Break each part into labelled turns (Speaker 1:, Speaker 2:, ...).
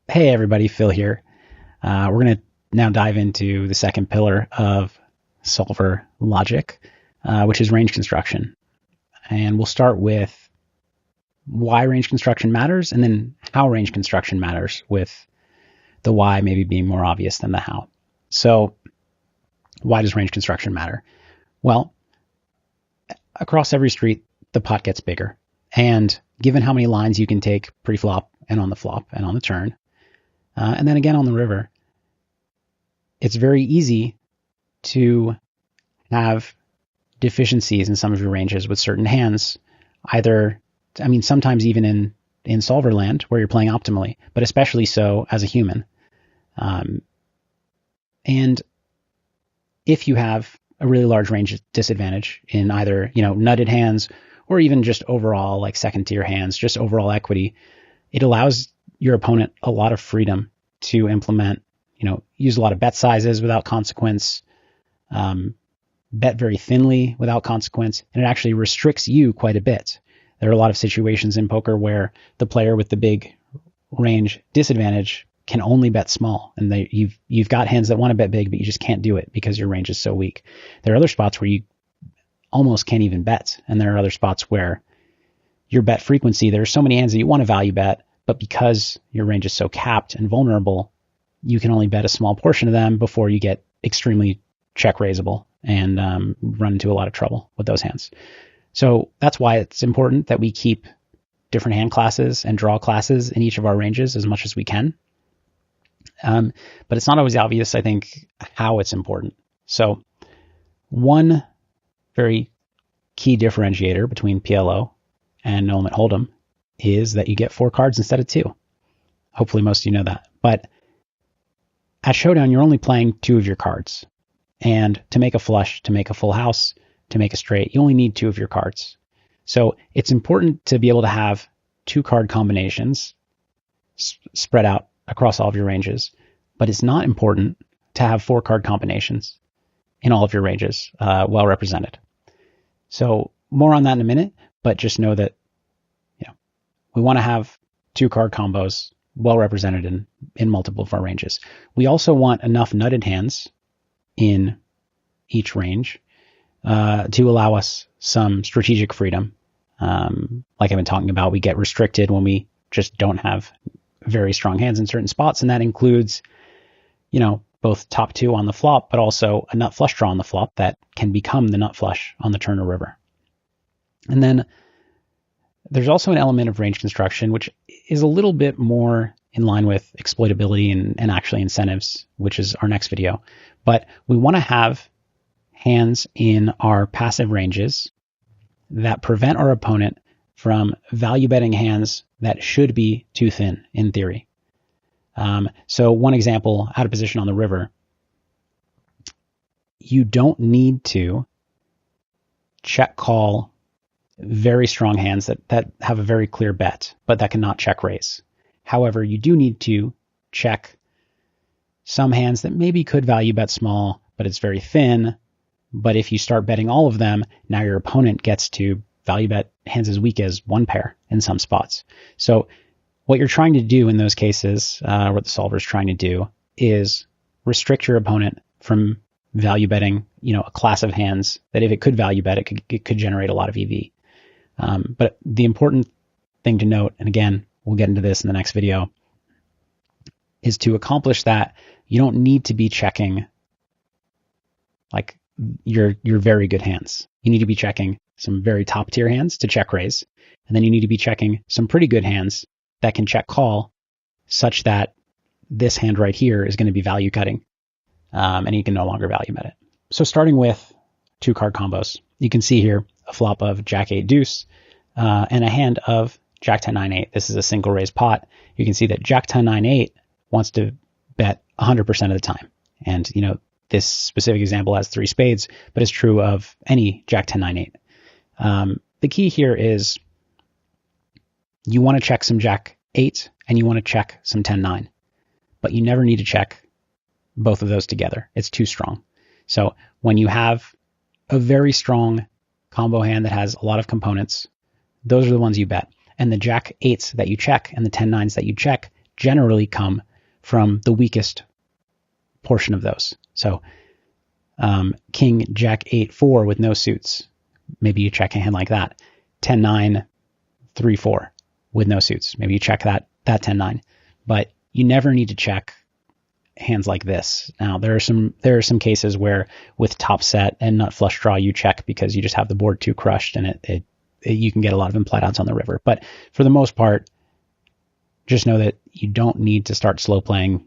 Speaker 1: Hey everybody, Phil here. We're going to now dive into the second pillar of solver logic, which is range construction. And we'll start with why range construction matters and then how range construction matters, with the why maybe being more obvious than the how. So why does range construction matter? Well, across every street, the pot gets bigger. And given how many lines you can take pre-flop and on the flop and on the turn, and then again on the river, it's very easy to have deficiencies in some of your ranges with certain hands. Sometimes even in solver land where you're playing optimally, but especially so as a human. And if you have a really large range disadvantage in either, nutted hands or even just overall like second tier hands, just overall equity, it allows your opponent a lot of freedom to implement, use a lot of bet sizes without consequence, bet very thinly without consequence, and it actually restricts you quite a bit. There are a lot of situations in poker where the player with the big range disadvantage can only bet small, and you've got hands that want to bet big, but you just can't do it because your range is so weak. There are other spots where you almost can't even bet, and there are other spots where your bet frequency, there are so many hands that you want to value bet, but because your range is so capped and vulnerable, you can only bet a small portion of them before you get extremely check raisable and run into a lot of trouble with those hands. So that's why it's important that we keep different hand classes and draw classes in each of our ranges as much as we can. But it's not always obvious, I think, how it's important. So one very key differentiator between PLO and No Limit Hold'em is that you get 4 cards instead of 2. Hopefully most of you know that. But at Showdown, you're only playing 2 of your cards. And to make a flush, to make a full house, to make a straight, you only need 2 of your cards. So it's important to be able to have 2 card combinations spread out across all of your ranges. But it's not important to have 4 card combinations in all of your ranges, well represented. So more on that in a minute, but just know that we want to have 2 card combos well represented in multiple of our ranges. We also want enough nutted hands in each range to allow us some strategic freedom. Like I've been talking about, we get restricted when we just don't have very strong hands in certain spots, and that includes, both top 2 on the flop, but also a nut flush draw on the flop that can become the nut flush on the turn or river. And then there's also an element of range construction, which is a little bit more in line with exploitability and actually incentives, which is our next video. But we want to have hands in our passive ranges that prevent our opponent from value betting hands that should be too thin in theory. So one example, out of position on the river, you don't need to check call very strong hands that have a very clear bet, but that cannot check raise. However, you do need to check some hands that maybe could value bet small, but it's very thin. But if you start betting all of them, now your opponent gets to value bet hands as weak as 1 pair in some spots. So what you're trying to do in those cases, what the solver is trying to do, is restrict your opponent from value betting, a class of hands that if it could value bet, it could generate a lot of EV. But the important thing to note, and again, we'll get into this in the next video, is to accomplish that, you don't need to be checking like your very good hands. You need to be checking some very top tier hands to check raise. And then you need to be checking some pretty good hands that can check call such that this hand right here is going to be value cutting. And you can no longer value bet it. So starting with 2 card combos, you can see here a flop of Jack 8 deuce and a hand of Jack 10 9 8. This is a single raise pot. You can see that Jack 10 9 8 wants to bet 100% of the time. And, this specific example has 3 spades, but it's true of any Jack 10 9 8. The key here is you want to check some Jack 8 and you want to check some 10 9, but you never need to check both of those together. It's too strong. So when you have a very strong combo hand that has a lot of components, those are the ones you bet. And the Jack 8s that you check and the 10 9s that you check generally come from the weakest portion of those. So king, jack, 8, 4 with no suits. Maybe you check a hand like that. 10, 9, 3, 4 with no suits. Maybe you check that 10, 9. But you never need to check hands like this. Now, there are some cases where with top set and nut flush draw, you check because you just have the board too crushed and you can get a lot of implied odds on the river. But for the most part, just know that you don't need to start slow playing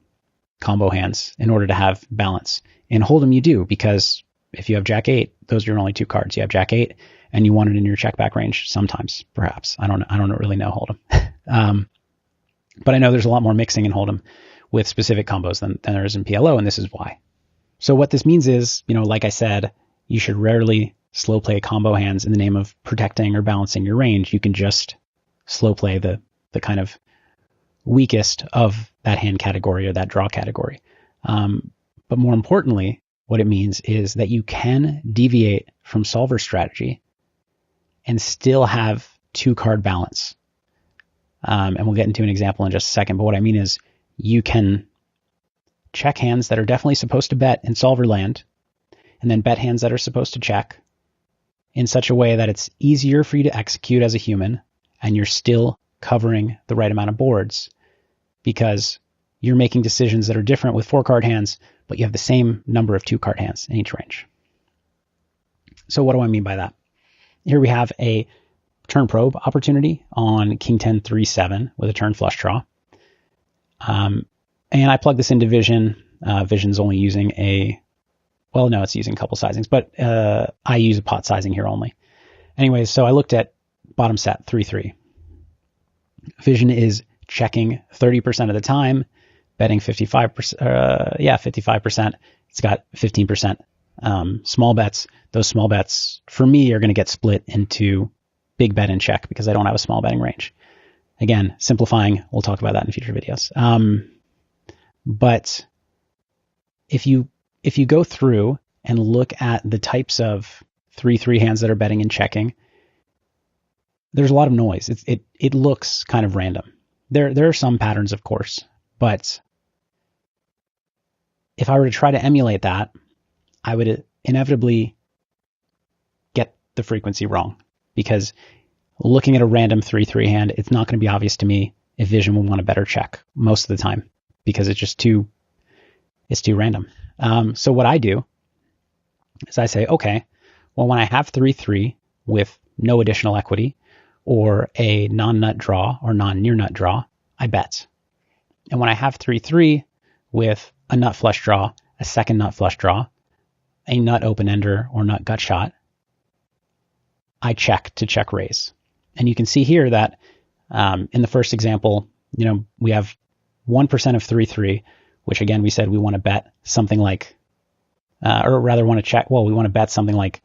Speaker 1: combo hands in order to have balance. In Hold'em, you do, because if you have jack 8, those are your only two cards. You have jack 8, and you want it in your check back range sometimes, perhaps. I don't really know Hold'em. But I know there's a lot more mixing in Hold'em with specific combos than there is in PLO, and this is why. So what this means is, like I said, you should rarely slow play combo hands in the name of protecting or balancing your range. You can just slow play the kind of weakest of that hand category or that draw category. But more importantly, what it means is that you can deviate from solver strategy and still have 2-card balance. And we'll get into an example in just a second. But what I mean is you can check hands that are definitely supposed to bet in solver land, and then bet hands that are supposed to check in such a way that it's easier for you to execute as a human, and you're still covering the right amount of boards because you're making decisions that are different with 4-card hands, but you have the same number of 2-card hands in each range. So what do I mean by that? Here we have a turn probe opportunity on king 10, 3, 7 with a turn flush draw. And I plug this into Vision. Vision's only using it's using a couple sizings, but I use a pot sizing here only. Anyways, so I looked at bottom set 3, 3. Vision is checking 30% of the time, betting 55%. 55%. It's got 15% small bets. Those small bets for me are going to get split into big bet and check because I don't have a small betting range. Again, simplifying. We'll talk about that in future videos. But if you go through and look at the types of 3-3 hands that are betting and checking, there's a lot of noise. It looks kind of random. There are some patterns, of course, but if I were to try to emulate that, I would inevitably get the frequency wrong, because looking at a random 3-3 hand, it's not going to be obvious to me if Vision will want to bet or check most of the time, because it's too random. So what I do is I say, okay, well, when I have 3-3 with no additional equity or a non-nut draw or non-near nut draw, I bet. And when I have 3-3 with a nut flush draw, a second nut flush draw, a nut open ender or nut gut shot, I check to check raise. And you can see here that in the first example, we have 1% of 3-3, which again, we said we want to bet something like, or rather want to check, we want to bet something like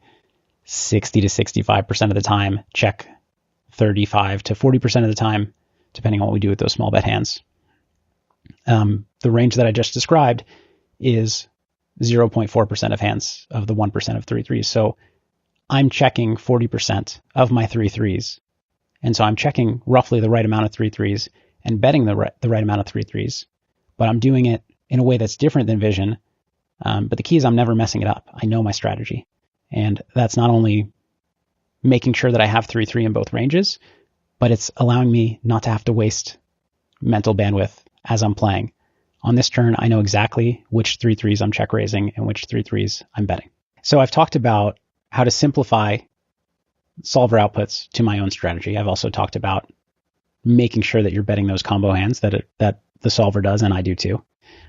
Speaker 1: 60 to 65% of the time, check 35 to 40% of the time, depending on what we do with those small bet hands. The range that I just described is 0.4% of hands of the 1% of 3-3s. So I'm checking 40% of my 3-3s. And so I'm checking roughly the right amount of 3-3s and betting the right amount of 3-3s. But I'm doing it in a way that's different than Vision. But the key is I'm never messing it up. I know my strategy. And that's not only making sure that I have 3-3 in both ranges, but it's allowing me not to have to waste mental bandwidth as I'm playing. On this turn, I know exactly which 3-3s I'm check raising and which 3-3s I'm betting. So I've talked about how to simplify solver outputs to my own strategy. I've also talked about making sure that you're betting those combo hands that the solver does, and I do too,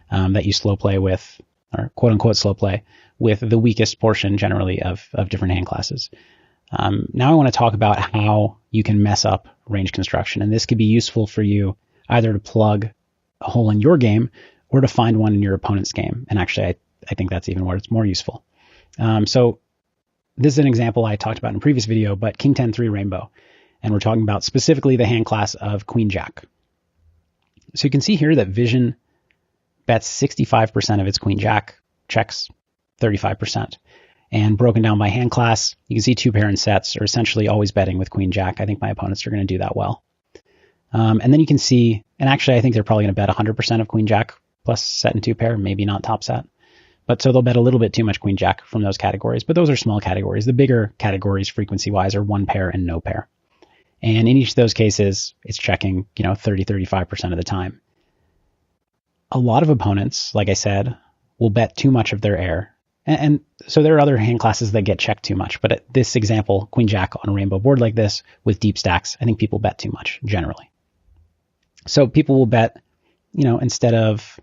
Speaker 1: that you slow play with, or quote unquote slow play with the weakest portion generally of different hand classes. Now I want to talk about how you can mess up range construction, and this could be useful for you either to plug a hole in your game or to find one in your opponent's game. And actually, I think that's even where it's more useful. So this is an example I talked about in a previous video, but King 10-3 Rainbow. And we're talking about specifically the hand class of Queen Jack. So you can see here that Vision bets 65% of its Queen Jack, checks 35%. And broken down by hand class, you can see 2 pair and sets are essentially always betting with Queen Jack. I think my opponents are going to do that well. And then you can see, and actually I think they're probably going to bet 100% of queen jack plus set and 2 pair, maybe not top set. But so they'll bet a little bit too much queen jack from those categories. But those are small categories. The bigger categories frequency wise are 1 pair and no pair. And in each of those cases, it's checking, 30, 35% of the time. A lot of opponents, like I said, will bet too much of their air. And so there are other hand classes that get checked too much. But at this example, queen jack on a rainbow board like this with deep stacks, I think people bet too much generally. So people will bet, instead of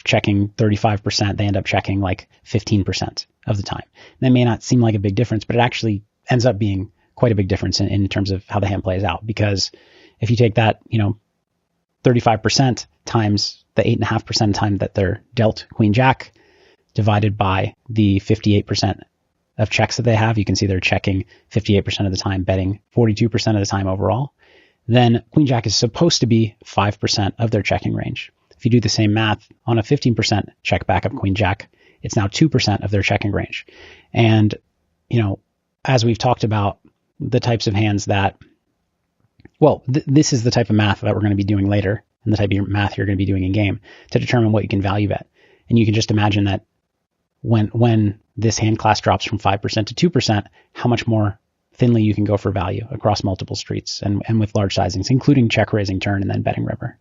Speaker 1: checking 35%, they end up checking like 15% of the time. That may not seem like a big difference, but it actually ends up being quite a big difference in terms of how the hand plays out. Because if you take that, 35% times the 8.5% time that they're dealt queen jack divided by the 58% of checks that they have, you can see they're checking 58% of the time, betting 42% of the time overall. Then queen jack is supposed to be 5% of their checking range. If you do the same math on a 15% check back of queen jack, it's now 2% of their checking range. And, as we've talked about the types of hands that, this is the type of math that we're going to be doing later and the type of math you're going to be doing in game to determine what you can value bet. And you can just imagine that when this hand class drops from 5% to 2%, how much more thinly you can go for value across multiple streets and with large sizings, including check raising turn and then betting river.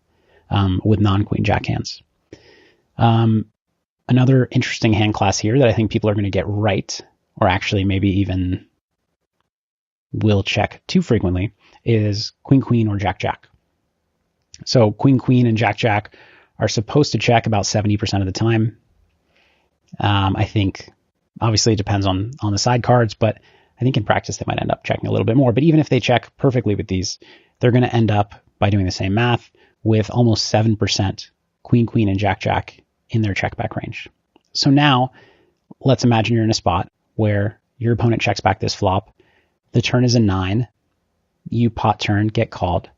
Speaker 1: With non-queen jack hands. Another interesting hand class here that I think people are going to get right, or actually maybe even will check too frequently, is queen queen or jack jack. So queen queen and jack jack are supposed to check about 70% of the time. I think obviously it depends on the side cards, but I think in practice they might end up checking a little bit more. But even if they check perfectly with these, they're going to end up, by doing the same math, with almost 7% queen, queen, and jack, jack in their check back range. So now let's imagine you're in a spot where your opponent checks back this flop. The turn is a 9. You pot turn, get called.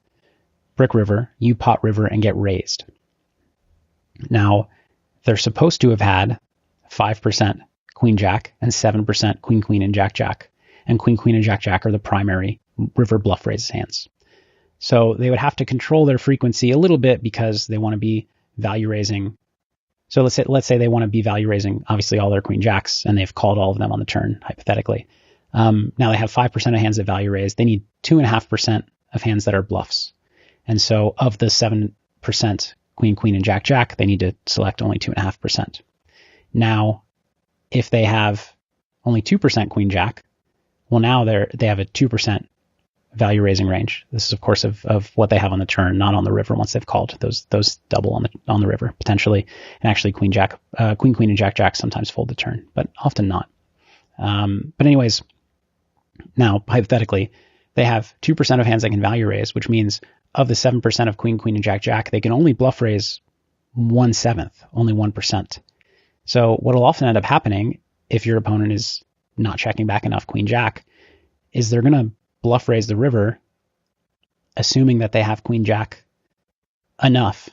Speaker 1: Brick river, you pot river and get raised. Now they're supposed to have had 5% queen jack and 7% queen, queen, and jack, jack. And queen, queen, and jack, jack are the primary river bluff raises hands. So they would have to control their frequency a little bit because they want to be value raising. So let's say they want to be value raising, obviously, all their queen jacks, and they've called all of them on the turn, hypothetically. Now they have 5% of hands that value raise. They need 2.5% of hands that are bluffs. And so of the 7% queen, queen, and jack, jack, they need to select only 2.5%. Now, if they have only 2% queen jack, well, now they have a 2% value raising range. This is, of course, of what they have on the turn, not on the river once they've called. Those double on the river potentially, and actually queen, queen, and jack, jack sometimes fold the turn, but often not. But anyways, now hypothetically, they have 2% of hands that can value raise, which means of the 7% of queen, queen, and jack, jack, they can only bluff raise 1/7, only 1%. So what will often end up happening if your opponent is not checking back enough queen jack is they're going to bluff raise the river, assuming that they have queen jack enough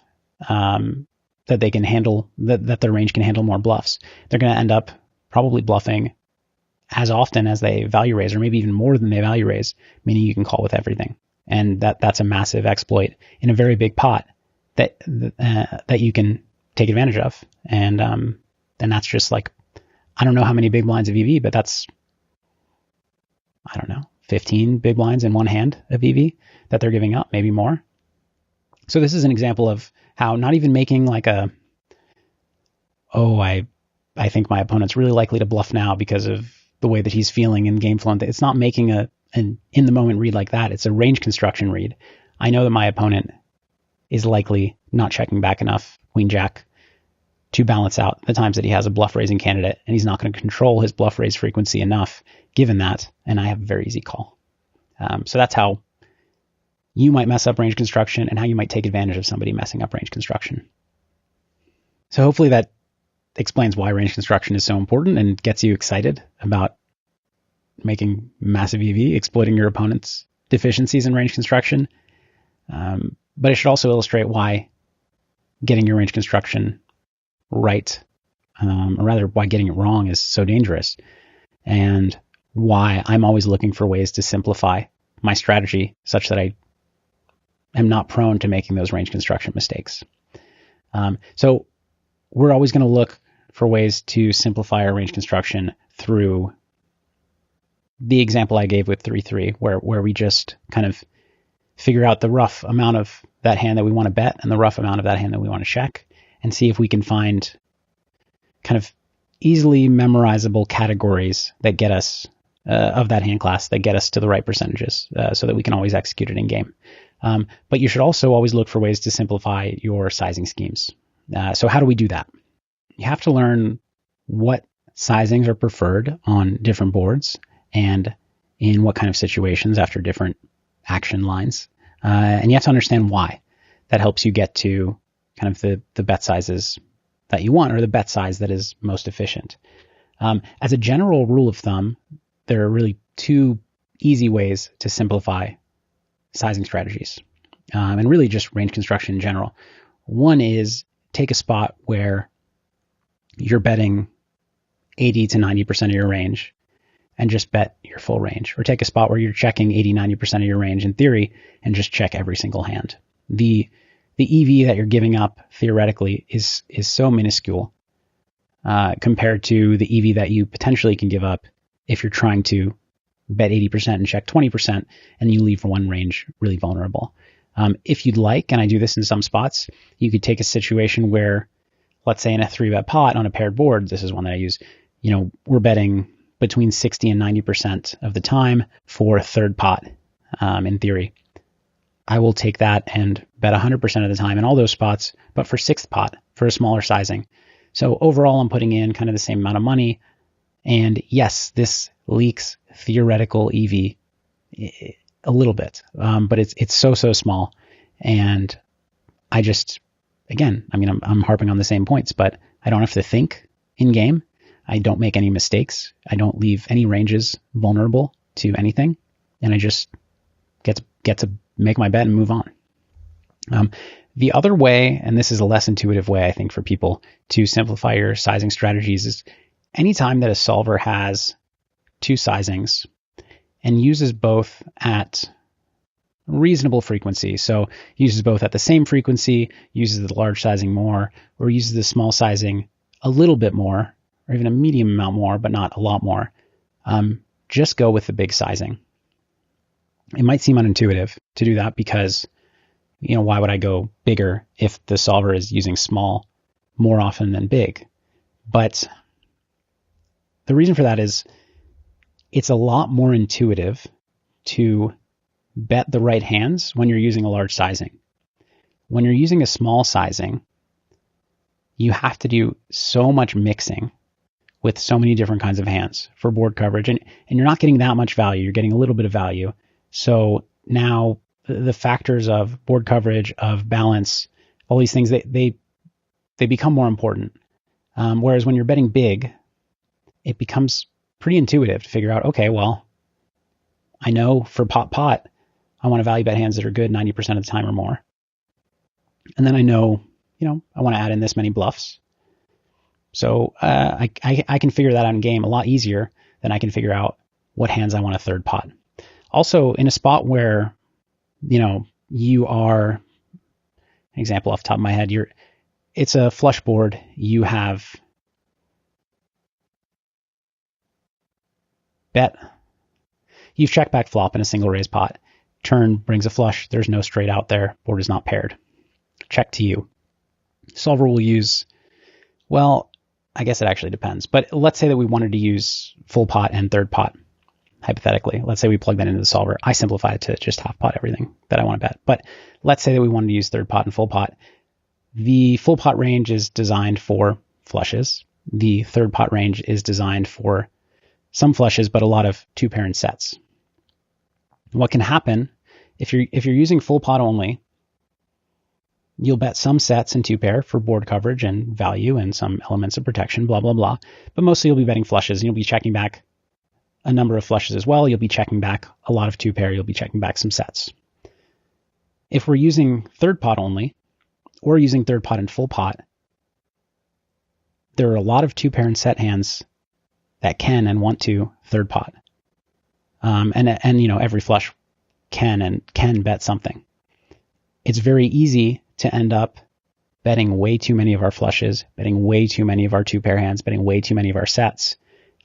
Speaker 1: that they can handle, that their range can handle more bluffs. They're going to end up probably bluffing as often as they value raise, or maybe even more than they value raise, meaning you can call with everything. And that's a massive exploit in a very big pot that you can take advantage of. And that's just like, I don't know how many big blinds of EV, but that's, I don't know, 15 big blinds in one hand of EV that they're giving up, maybe more. So this is an example of how not even making like I think my opponent's really likely to bluff now because of the way that he's feeling in game flow. It's not making an in the moment read like that. It's a range construction read. I know that my opponent is likely not checking back enough queen jack to balance out the times that he has a bluff raising candidate, and he's not going to control his bluff raise frequency enough given that, and I have a very easy call. So that's how you might mess up range construction and how you might take advantage of somebody messing up range construction. So hopefully that explains why range construction is so important and gets you excited about making massive EV, exploiting your opponent's deficiencies in range construction. But it should also illustrate why getting your range construction right, or rather why getting it wrong is so dangerous, and why I'm always looking for ways to simplify my strategy such that I am not prone to making those range construction mistakes. So we're always going to look for ways to simplify our range construction through the example I gave with 3-3, where we just kind of figure out the rough amount of that hand that we want to bet and the rough amount of that hand that we want to check, and see if we can find kind of easily memorizable categories that get us of that hand class that get us to the right percentages, so that we can always execute it in game. But you should also always look for ways to simplify your sizing schemes. So how do we do that? You have to learn what sizings are preferred on different boards and in what kind of situations after different action lines. And you have to understand why. That helps you get to kind of the bet sizes that you want, or the bet size that is most efficient. As a general rule of thumb, there are really two easy ways to simplify sizing strategies, and really just range construction in general. One is take a spot where you're betting 80 to 90% of your range and just bet your full range, or take a spot where you're checking 80, 90% of your range in theory and just check every single hand. The EV that you're giving up theoretically is so minuscule compared to the EV that you potentially can give up if you're trying to bet 80% and check 20% and you leave one range really vulnerable. If you'd like, and I do this in some spots, you could take a situation where, let's say in a 3-bet pot on a paired board, this is one that I use, we're betting between 60 and 90% of the time for third pot, in theory. I will take that and bet 100% of the time in all those spots, but for sixth pot, for a smaller sizing. So overall, I'm putting in kind of the same amount of money. And yes, this leaks theoretical EV a little bit, but it's so small. And I just, again, I'm harping on the same points, but I don't have to think in game. I don't make any mistakes. I don't leave any ranges vulnerable to anything. And I just get to make my bet and move on. The other way, and this is a less intuitive way, I think, for people to simplify your sizing strategies, is anytime that a solver has two sizings and uses both at reasonable frequency, so uses both at the same frequency, uses the large sizing more, or uses the small sizing a little bit more, or even a medium amount more, but not a lot more, just go with the big sizing. It might seem unintuitive to do that because, why would I go bigger if the solver is using small more often than big? But the reason for that is it's a lot more intuitive to bet the right hands when you're using a large sizing. When you're using a small sizing, you have to do so much mixing with so many different kinds of hands for board coverage, and you're not getting that much value. You're getting a little bit of value. So now the factors of board coverage, of balance, all these things, they become more important. Whereas when you're betting big, it becomes pretty intuitive to figure out, okay, well, I know for pot, I want to value bet hands that are good 90% of the time or more. And then I know, I want to add in this many bluffs. So I can figure that out in game a lot easier than I can figure out what hands I want to third pot. Also, in a spot where, you are, an example off the top of my head, it's a flush board. You have you've checked back flop in a single raise pot. Turn brings a flush. There's no straight out there. Board is not paired. Check to you. Solver will use, well, I guess it actually depends. But let's say that we wanted to use full pot and third pot. Hypothetically, let's say we plug that into the solver. I simplify it to just half pot everything that I want to bet. But let's say that we wanted to use third pot and full pot. The full pot range is designed for flushes. The third pot range is designed for some flushes, but a lot of two parent sets. What can happen if you're using full pot only? You'll bet some sets in two pair for board coverage and value and some elements of protection, blah, blah, blah. But mostly you'll be betting flushes, and you'll be checking back a number of flushes as well. You'll be checking back a lot of two pair. You'll be checking back some sets. If we're using third pot only, or using third pot and full pot, there are a lot of two pair and set hands that can and want to third pot. And every flush can bet something. It's very easy to end up betting way too many of our flushes, betting way too many of our two pair hands, betting way too many of our sets,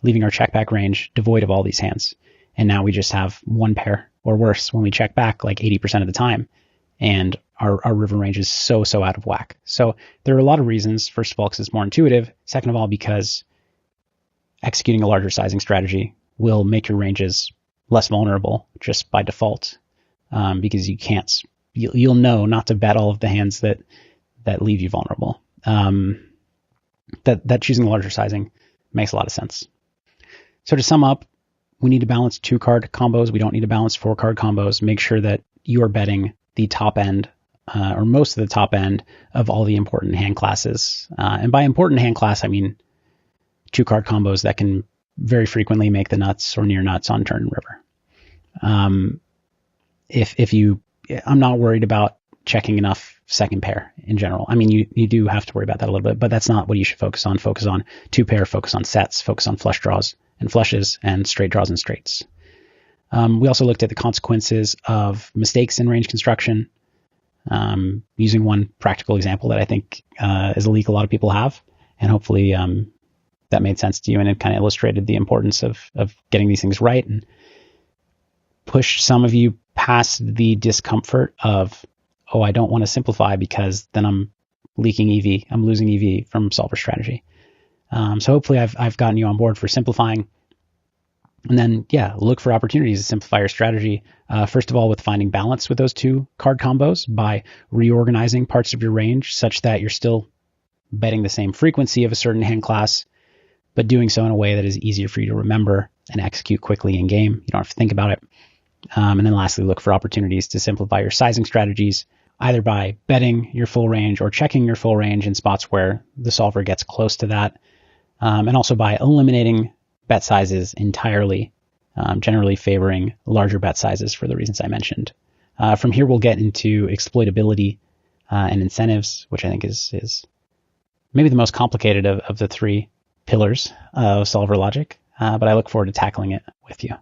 Speaker 1: leaving our check back range devoid of all these hands. And now we just have one pair or worse when we check back like 80% of the time. And our river range is so out of whack. So there are a lot of reasons. First of all, because it's more intuitive. Second of all, because executing a larger sizing strategy will make your ranges less vulnerable just by default, because you'll know not to bet all of the hands that leave you vulnerable. That choosing a larger sizing makes a lot of sense. So to sum up, we need to balance 2-card combos. We don't need to balance 4-card combos. Make sure that you are betting the top end, or most of the top end of all the important hand classes. And by important hand class, I mean 2-card combos that can very frequently make the nuts or near nuts on turn and river. I'm not worried about checking enough second pair in general. I mean, you do have to worry about that a little bit, but that's not what you should focus on. Focus on 2-pair, focus on sets, focus on flush draws and flushes and straight draws and straights. We also looked at the consequences of mistakes in range construction, using one practical example that I think is a leak a lot of people have, and hopefully that made sense to you, and it kind of illustrated the importance of getting these things right and push some of you past the discomfort of, oh, I don't want to simplify because then I'm leaking EV, I'm losing EV from solver strategy. So hopefully I've gotten you on board for simplifying. And then, look for opportunities to simplify your strategy. First of all, with finding balance with those 2-card combos by reorganizing parts of your range such that you're still betting the same frequency of a certain hand class, but doing so in a way that is easier for you to remember and execute quickly in game. You don't have to think about it. And then lastly, look for opportunities to simplify your sizing strategies, either by betting your full range or checking your full range in spots where the solver gets close to that. And also by eliminating bet sizes entirely, generally favoring larger bet sizes for the reasons I mentioned. From here, we'll get into exploitability and incentives, which I think is maybe the most complicated of the 3 pillars of solver logic, but I look forward to tackling it with you.